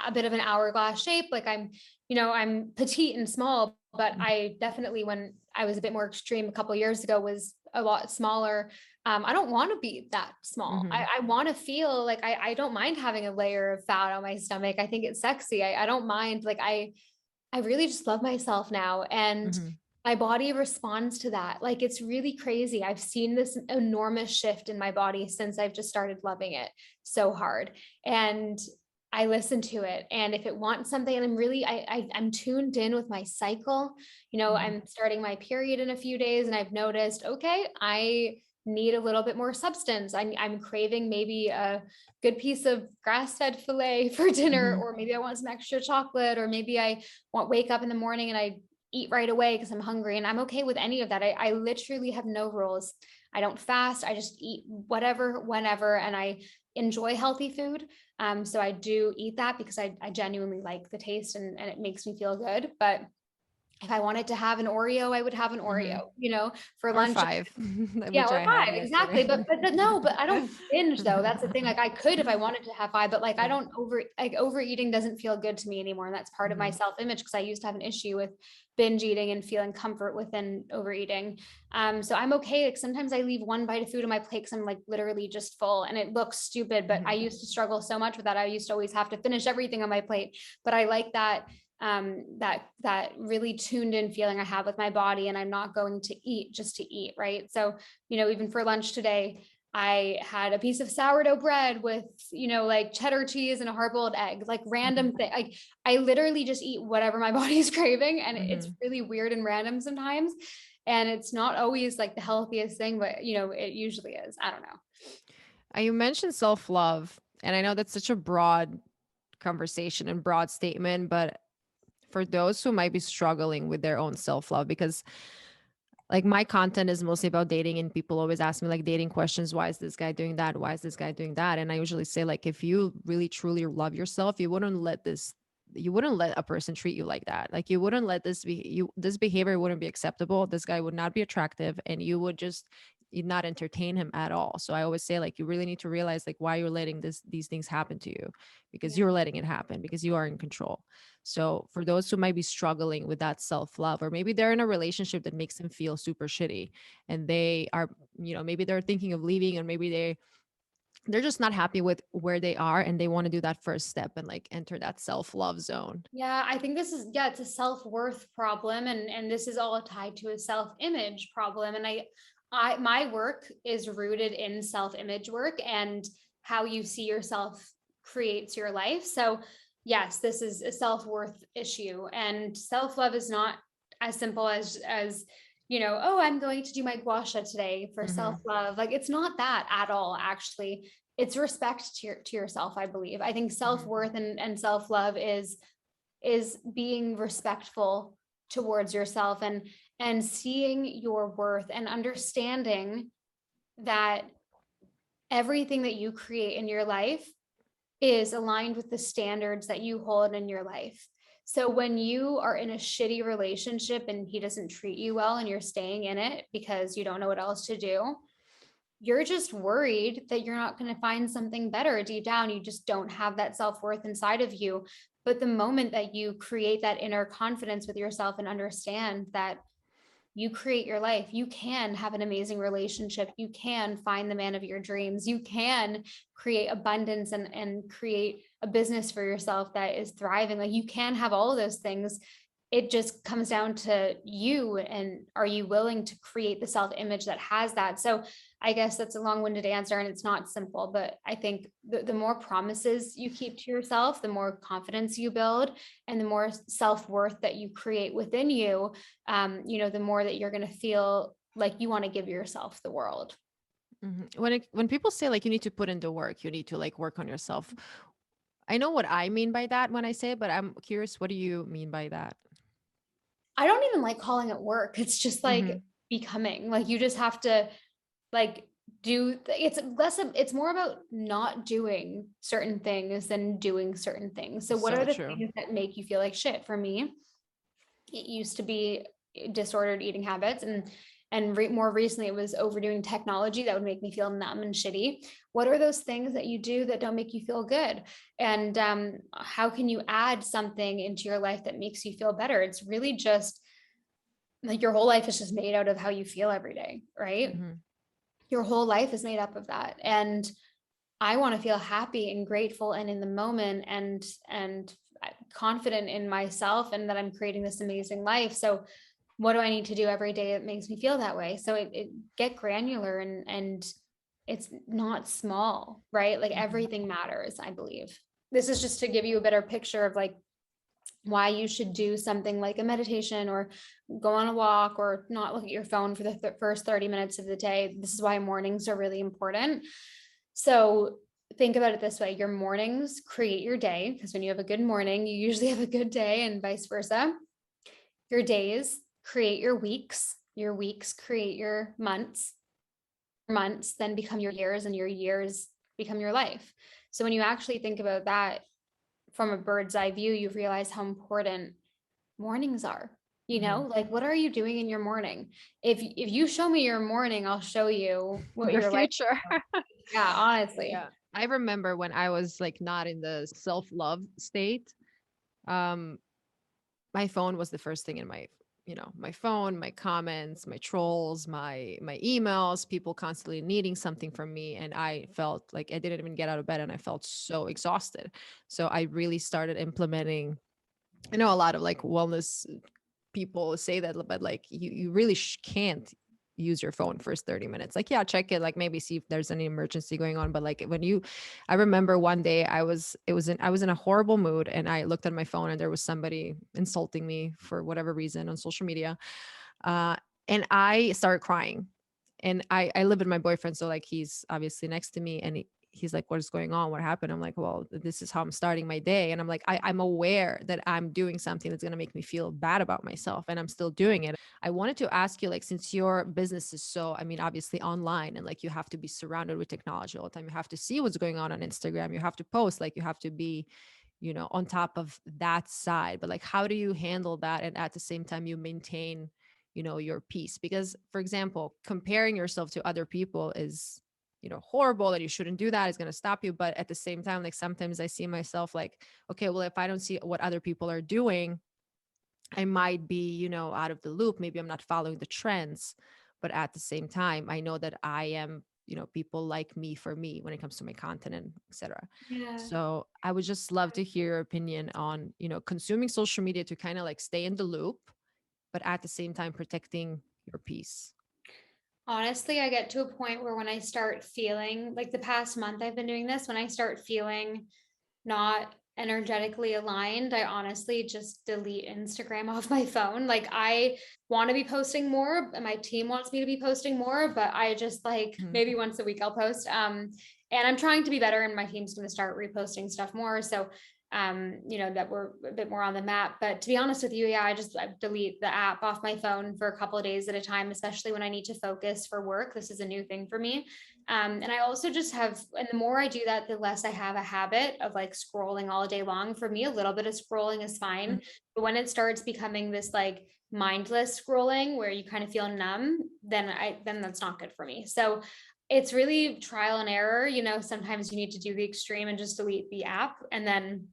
[SPEAKER 2] a bit of an hourglass shape. Like I'm petite and small, but I definitely, when I was a bit more extreme a couple of years ago, was a lot smaller. I don't want to be that small.
[SPEAKER 1] Mm-hmm.
[SPEAKER 2] I want to feel like I don't mind having a layer of fat on my stomach. I think it's sexy. I don't mind. Like I really just love myself now. And
[SPEAKER 1] Mm-hmm.
[SPEAKER 2] my body responds to that. Like it's really crazy. I've seen this enormous shift in my body since I've just started loving it so hard. And I listen to it. And if it wants something, and I'm tuned in with my cycle.
[SPEAKER 1] Mm-hmm.
[SPEAKER 2] I'm starting my period in a few days, and I've noticed, okay, I need a little bit more substance. I'm craving maybe a good piece of grass-fed filet for dinner,
[SPEAKER 1] Mm-hmm.
[SPEAKER 2] or maybe I want some extra chocolate, or maybe I wake up in the morning and I eat right away because I'm hungry, and I'm okay with any of that. I literally have no rules. I don't fast. I just eat whatever, whenever, and I enjoy healthy food. So I do eat that because I genuinely like the taste, and it makes me feel good. But if I wanted to have an Oreo, I would have an
[SPEAKER 1] Mm-hmm.
[SPEAKER 2] Oreo, for
[SPEAKER 1] Or
[SPEAKER 2] lunch.
[SPEAKER 1] 5,
[SPEAKER 2] Yeah,
[SPEAKER 1] which
[SPEAKER 2] or
[SPEAKER 1] I had
[SPEAKER 2] five, exactly.
[SPEAKER 1] yesterday.
[SPEAKER 2] But no, but I don't binge though. That's the thing. Like I could if I wanted to have five, but like I don't overeating doesn't feel good to me anymore. And that's part of my
[SPEAKER 1] Mm-hmm.
[SPEAKER 2] self-image, because I used to have an issue with binge eating and feeling comfort within overeating. So I'm okay. Like sometimes I leave one bite of food on my plate because I'm like literally just full, and it looks stupid, but I
[SPEAKER 1] Mm-hmm.
[SPEAKER 2] used to struggle so much with that. I used to always have to finish everything on my plate. But I like that that really tuned in feeling I have with my body, and I'm not going to eat just to eat, right? So, even for lunch today, I had a piece of sourdough bread with, like cheddar cheese and a hard-boiled egg, like random thing. Like I literally just eat whatever my body's craving, and it's
[SPEAKER 1] Mm-hmm.
[SPEAKER 2] really weird and random sometimes. And it's not always like the healthiest thing, but it usually is. I don't know.
[SPEAKER 1] You mentioned self-love, and I know that's such a broad conversation and broad statement, but for those who might be struggling with their own self-love, because like my content is mostly about dating, and people always ask me like dating questions: why is this guy doing that, why is this guy doing that? And I usually say, like, if you really truly love yourself, you wouldn't let a person treat you like that. Like you wouldn't let this behavior wouldn't be acceptable, this guy would not be attractive, and you would just, you'd not entertain him at all. So I always say, like, you really need to realize like why you're letting these things happen to you, because
[SPEAKER 2] Yeah.
[SPEAKER 1] you're letting it happen, because you are in control. So for those who might be struggling with that self-love, or maybe they're in a relationship that makes them feel super shitty, and they are, maybe they're thinking of leaving, or maybe they're just not happy with where they are, and they want to do that first step and like enter that self-love zone.
[SPEAKER 2] Yeah, I think it's a self-worth problem, and this is all tied to a self-image problem. And my work is rooted in self-image work, and how you see yourself creates your life. So yes, this is a self-worth issue, and self-love is not as simple as oh, I'm going to do my gua sha today for
[SPEAKER 1] Mm-hmm.
[SPEAKER 2] self-love. Like it's not that at all, actually. It's respect to yourself, I believe. I think
[SPEAKER 1] Mm-hmm.
[SPEAKER 2] self-worth and self-love is being respectful towards yourself, and seeing your worth, and understanding that everything that you create in your life is aligned with the standards that you hold in your life. So when you are in a shitty relationship and he doesn't treat you well, and you're staying in it because you don't know what else to do, you're just worried that you're not going to find something better. Deep down, you just don't have that self-worth inside of you. But the moment that you create that inner confidence with yourself and understand that you create your life, you can have an amazing relationship, you can find the man of your dreams, you can create abundance, and create a business for yourself that is thriving. Like you can have all of those things. It just comes down to you, and are you willing to create the self-image that has that? So I guess that's a long-winded answer, and it's not simple, but I think the more promises you keep to yourself, the more confidence you build, and the more self-worth that you create within you, the more that you're going to feel like you want to give yourself the world.
[SPEAKER 1] Mm-hmm. When people say like you need to put in the work, you need to like work on yourself, I know what I mean by that when I say it, but I'm curious, what do you mean by that?
[SPEAKER 2] I don't even like calling it work. It's just like becoming, like, you just have to like it's more about not doing certain things than doing certain things. So what
[SPEAKER 1] So
[SPEAKER 2] are the
[SPEAKER 1] true.
[SPEAKER 2] things that make you feel like shit? For me, it used to be disordered eating habits, and more recently it was overdoing technology that would make me feel numb and shitty. What are those things that you do that don't make you feel good? And how can you add something into your life that makes you feel better? It's really just like your whole life is just made out of how you feel every day, right? Your whole life is made up of that. And I want to feel happy and grateful and in the moment, and confident in myself, and that I'm creating this amazing life. So what do I need to do every day that makes me feel that way? So it get granular, and it's not small, right? Like everything matters, I believe. This is just to give you a better picture of like why you should do something like a meditation, or go on a walk, or not look at your phone for the first 30 minutes of the day. This is why mornings are really important. So think about it this way: your mornings create your day, because when you have a good morning, you usually have a good day, and vice versa. Your days create your weeks create your months then become your years, and your years become your life. So when you actually think about that from a bird's eye view, you realize how important mornings are. You know, like, what are you doing in your morning? If you show me your morning, I'll show you what
[SPEAKER 1] Your
[SPEAKER 2] your life
[SPEAKER 1] future.
[SPEAKER 2] is. Yeah, honestly.
[SPEAKER 1] Yeah. I remember when I was like not in the self-love state, um, my phone was the first thing in my, my phone, my comments, my trolls, my emails, people constantly needing something from me. And I felt like I didn't even get out of bed, and I felt so exhausted. So I really started implementing, I know a lot of like wellness people say that, but like you really can't use your phone first 30 minutes. Like, yeah, check it, like maybe see if there's any emergency going on. But like I remember one day I was in a horrible mood, and I looked at my phone, and there was somebody insulting me for whatever reason on social media. Uh, and I started crying. And I live with my boyfriend. So like he's obviously next to me, and he's like, what is going on? What happened? I'm like, well, this is how I'm starting my day. And I'm like, I'm aware that I'm doing something that's going to make me feel bad about myself, and I'm still doing it. I wanted to ask you, like, since your business is so, I mean, obviously online, and like you have to be surrounded with technology all the time, you have to see what's going on Instagram, you have to post, like you have to be, on top of that side. But like, how do you handle that? And at the same time, you maintain, your peace? Because, for example, comparing yourself to other people is, horrible, and you shouldn't do that. It's going to stop you. But at the same time, like sometimes I see myself like, okay, well, if I don't see what other people are doing, I might be, out of the loop. Maybe I'm not following the trends. But at the same time, I know that I am, people like me for me when it comes to my content and etc.
[SPEAKER 2] Yeah.
[SPEAKER 1] So I would just love to hear your opinion on, consuming social media to kind of like stay in the loop, but at the same time protecting your peace.
[SPEAKER 2] Honestly, I get to a point where when I start feeling like, the past month I've been doing this, when I start feeling not energetically aligned, I honestly just delete Instagram off my phone. Like, I want to be posting more, and my team wants me to be posting more, but I just like,
[SPEAKER 1] Mhm.
[SPEAKER 2] maybe once a week I'll post. And I'm trying to be better, and my team's going to start reposting stuff more. So that we're a bit more on the map. But to be honest with you, yeah, I delete the app off my phone for a couple of days at a time, especially when I need to focus for work. This is a new thing for me. And I also just have, and the more I do that, the less I have a habit of like scrolling all day long. For me, a little bit of scrolling is fine. But when it starts becoming this like mindless scrolling where you kind of feel numb, then that's not good for me. So it's really trial and error. Sometimes you need to do the extreme and just delete the app, and then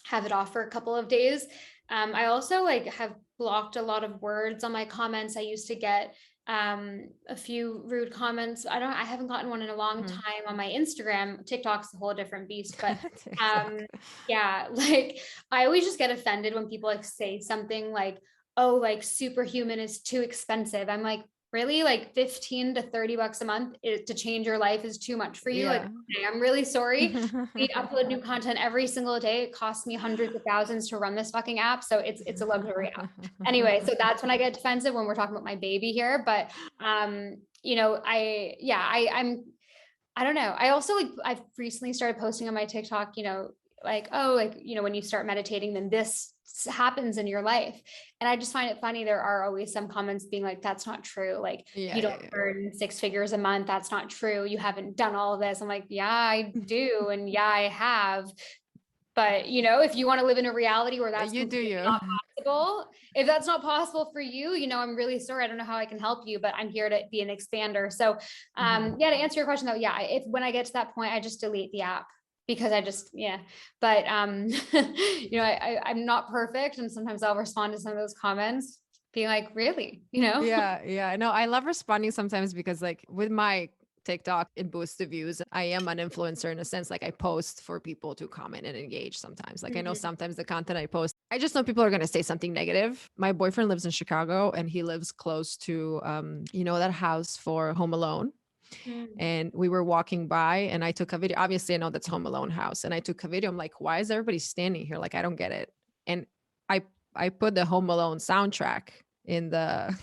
[SPEAKER 2] have it off for a couple of days. I also like have blocked a lot of words on my comments. I used to get a few rude comments. I haven't gotten one in a long time on my Instagram. TikTok's a whole different beast, but
[SPEAKER 1] Exactly.
[SPEAKER 2] yeah, like I always just get offended when people like say something like, oh, like Superhuman is too expensive. I'm like, really? Like 15 to 30 bucks a month to change your life is too much for you? Like,
[SPEAKER 1] Yeah.
[SPEAKER 2] okay, I'm really sorry. We upload new content every single day. It costs me hundreds of thousands to run this fucking app. So it's a luxury app. Anyway, so that's when I get defensive, when we're talking about my baby here. But I'm I don't know. I also like, I've recently started posting on my TikTok, like, oh, like, when you start meditating, then this happens in your life. And I just find it funny. There are always some comments being like, that's not true. Like, you don't earn 6 figures a month. That's not true. You haven't done all of this. I'm like, yeah, I do. And yeah, I have. But, if you want to live in a reality where that's completely not possible, if that's not possible for you, I'm really sorry. I don't know how I can help you, but I'm here to be an expander. So, to answer your question though, yeah, if when I get to that point, I just delete the app because but, I'm not perfect. And sometimes I'll respond to some of those comments being like, really,
[SPEAKER 1] Yeah. Yeah. No, I love responding sometimes because like with my TikTok, it boosts the views. I am an influencer in a sense, like I post for people to comment and engage sometimes. Like I know sometimes the content I post, I just know people are going to say something negative. My boyfriend lives in Chicago and he lives close to, that house for Home Alone. And we were walking by and I took a video. Obviously, I know that's Home Alone house. And I took a video. I'm like, why is everybody standing here? Like, I don't get it. And I put the Home Alone soundtrack in the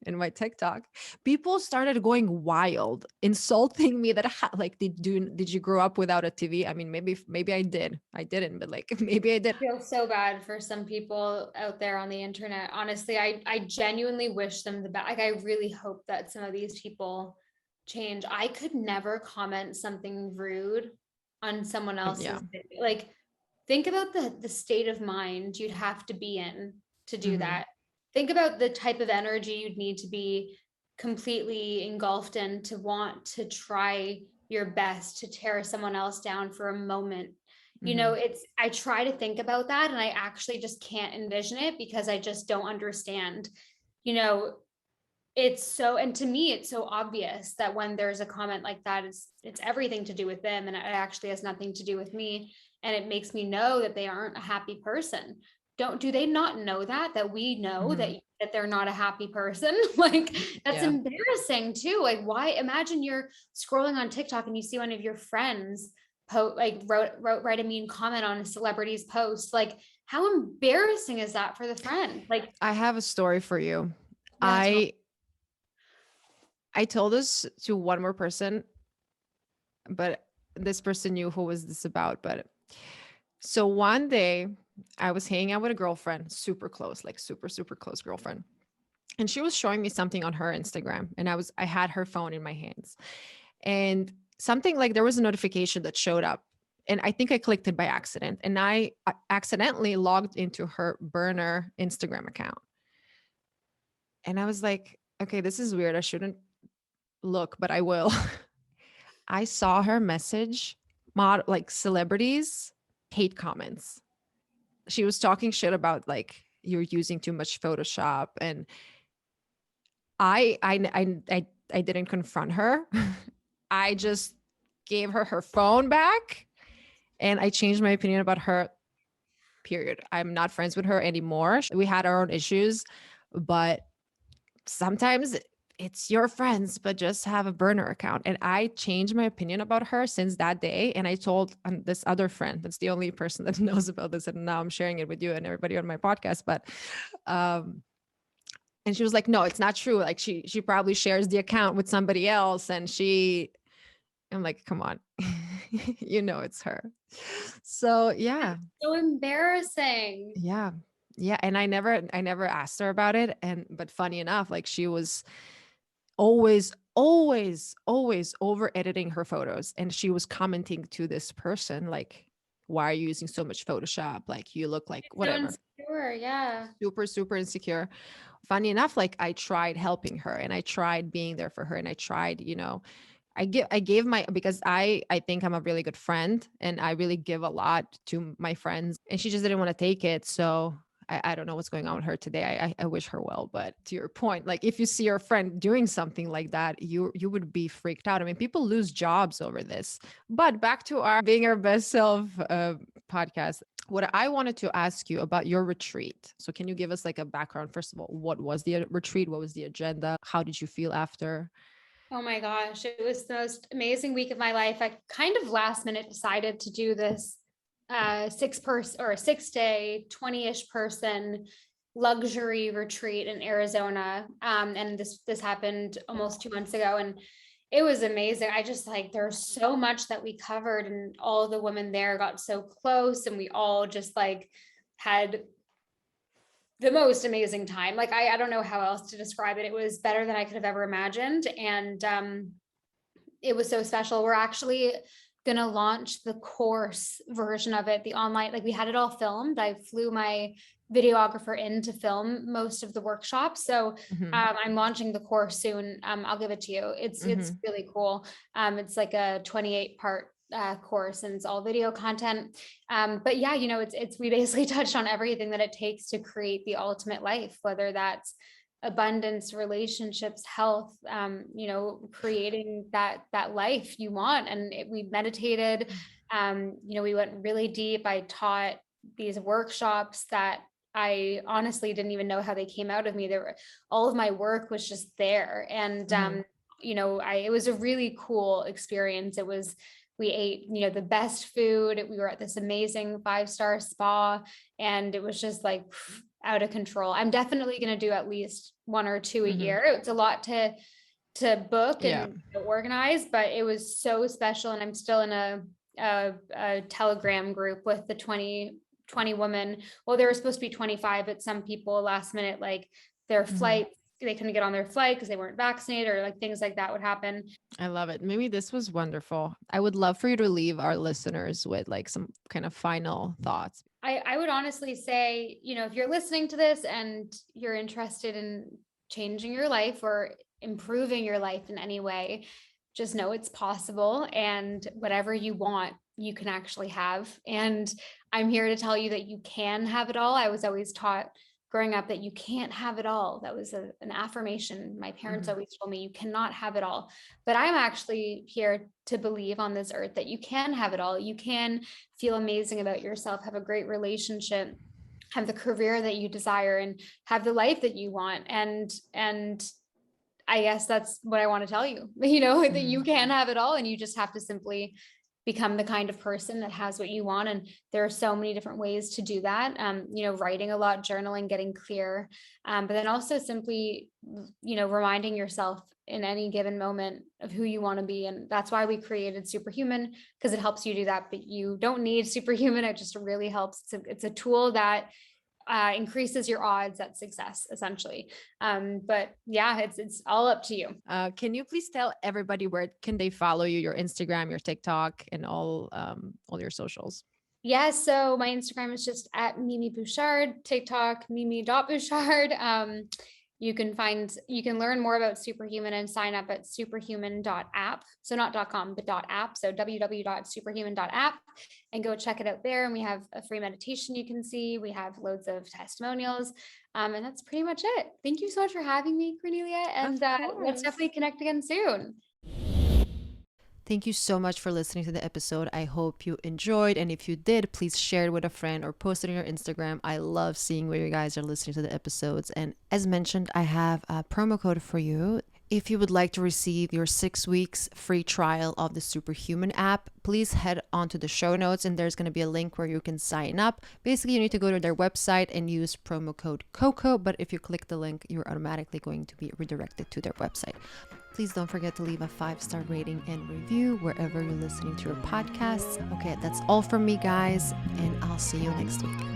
[SPEAKER 1] in my TikTok. People started going wild, insulting me that like did you grow up without a TV? I mean, maybe I did. I didn't, but like maybe I did.
[SPEAKER 2] I feel so bad for some people out there on the internet. Honestly, I genuinely wish them the best. Like I really hope that some of these people change. I could never comment something rude on someone else's video. Like think about the state of mind you'd have to be in to do that. Think about the type of energy you'd need to be completely engulfed in to want to try your best to tear someone else down for a moment. I try to think about that and I actually just can't envision it because I just don't understand. It's so, and to me it's so obvious that when there's a comment like that, it's everything to do with them and it actually has nothing to do with me, and it makes me know that they aren't a happy person. Do they not know that we know that they're not a happy person? Like that's embarrassing too. Like why? Imagine you're scrolling on TikTok and you see one of your friends write a mean comment on a celebrity's post. Like how embarrassing is that for the friend? Like
[SPEAKER 1] I have a story for you. I told this to one more person, but this person knew who was this about. But so one day I was hanging out with a girlfriend, super close, like super, super close girlfriend. And she was showing me something on her Instagram and I had her phone in my hands and something like there was a notification that showed up and I think I clicked it by accident and I accidentally logged into her burner Instagram account. And I was like, okay, this is weird. I shouldn't look, but I will. I saw her message like celebrities hate comments. She was talking shit about like you're using too much Photoshop, and I didn't confront her. I just gave her phone back, and I changed my opinion about her. Period. I'm not friends with her anymore. We had our own issues, but sometimes it's your friends, but just have a burner account. And I changed my opinion about her since that day. And I told this other friend, that's the only person that knows about this. And now I'm sharing it with you and everybody on my podcast. But, and she was like, no, it's not true. Like she probably shares the account with somebody else. And I'm like, come on, it's her. So yeah.
[SPEAKER 2] So embarrassing.
[SPEAKER 1] Yeah. Yeah. And I never asked her about it. But funny enough, like she was always over editing her photos. And she was commenting to this person, like, why are you using so much Photoshop? Like you look like whatever.
[SPEAKER 2] So insecure, yeah.
[SPEAKER 1] Super, super insecure. Funny enough, like I tried helping her and I tried being there for her. And I tried, I gave because I think I'm a really good friend and I really give a lot to my friends, and she just didn't want to take it. So I don't know what's going on with her today. I wish her well, but to your point, like if you see your friend doing something like that, you would be freaked out. I mean, people lose jobs over this. But back to our being our best self podcast. What I wanted to ask you about your retreat. So can you give us like a background? First of all, what was the retreat? What was the agenda? How did you feel after?
[SPEAKER 2] Oh my gosh, it was the most amazing week of my life. I kind of last minute decided to do this 6-day, 20-ish person luxury retreat in Arizona. And this happened almost 2 months ago. And It was amazing. I just like, there's so much that we covered, and all the women there got so close, and we all just like had the most amazing time. Like, I don't know how else to describe it. It was better than I could have ever imagined. And it was so special. We're actually going to launch the course version of it, the online, like we had it all filmed. I flew my videographer in to film most of the workshops. So I'm launching the course soon. I'll give it to you. It's really cool. It's like a 28-part course, and it's all video content. But yeah, you know, it's we basically touched on everything that it takes to create the ultimate life, whether that's abundance, relationships, health, you know, creating that life you want. And we meditated, you know, we went really deep. I taught these workshops that I honestly didn't even know how they came out of me. All of my work was just there. And you know, it was a really cool experience. We ate, you know, the best food. We were at this amazing 5-star spa, and it was just like out of control. I'm definitely going to do at least 1 or 2 a year. It's a lot to book and organize, but it was so special. And I'm still in a Telegram group with the 20 women. Well, there were supposed to be 25, but some people last minute, like their flight, they couldn't get on their flight because they weren't vaccinated, or like things like that would happen.
[SPEAKER 1] I love it. Mimi, this was wonderful. I would love for you to leave our listeners with like some kind of final thoughts.
[SPEAKER 2] I would honestly say, you know, if you're listening to this and you're interested in changing your life or improving your life in any way, just know it's possible, and whatever you want, you can actually have. And I'm here to tell you that you can have it all. I was always taught growing up that you can't have it all. That was an affirmation. My parents always told me you cannot have it all. But I'm actually here to believe on this earth that you can have it all. You can feel amazing about yourself, have a great relationship, have the career that you desire, and have the life that you want. And I guess that's what I want to tell you, you know, that you can have it all, and you just have to simply become the kind of person that has what you want. And there are so many different ways to do that. You know, writing a lot, journaling, getting clear, but then also simply, you know, reminding yourself in any given moment of who you want to be. And that's why we created Superhuman, because it helps you do that. But you don't need Superhuman. It just really helps. It's a tool that increases your odds at success, essentially. But yeah, it's all up to you.
[SPEAKER 1] Can you please tell everybody where can they follow you, your Instagram, your TikTok, and all your socials?
[SPEAKER 2] Yeah, so my Instagram is just at Mimi Bouchard, TikTok, Mimi.Bouchard. You can learn more about Superhuman and sign up at superhuman.app. So not .com, but .app. So www.superhuman.app, and go check it out there. And we have a free meditation you can see. We have loads of testimonials. And that's pretty much it. Thank you so much for having me, Cornelia. And let's definitely connect again soon.
[SPEAKER 1] Thank you so much for listening to the episode. I hope you enjoyed. And if you did, please share it with a friend or post it on your Instagram. I love seeing where you guys are listening to the episodes. And as mentioned, I have a promo code for you. If you would like to receive your 6 weeks free trial of the Superhuman app, please head on to the show notes, and there's going to be a link where you can sign up. Basically, you need to go to their website and use promo code COCO, but if you click the link, you're automatically going to be redirected to their website. Please don't forget to leave a 5-star rating and review wherever you're listening to your podcasts. Okay, that's all from me, guys, and I'll see you next week.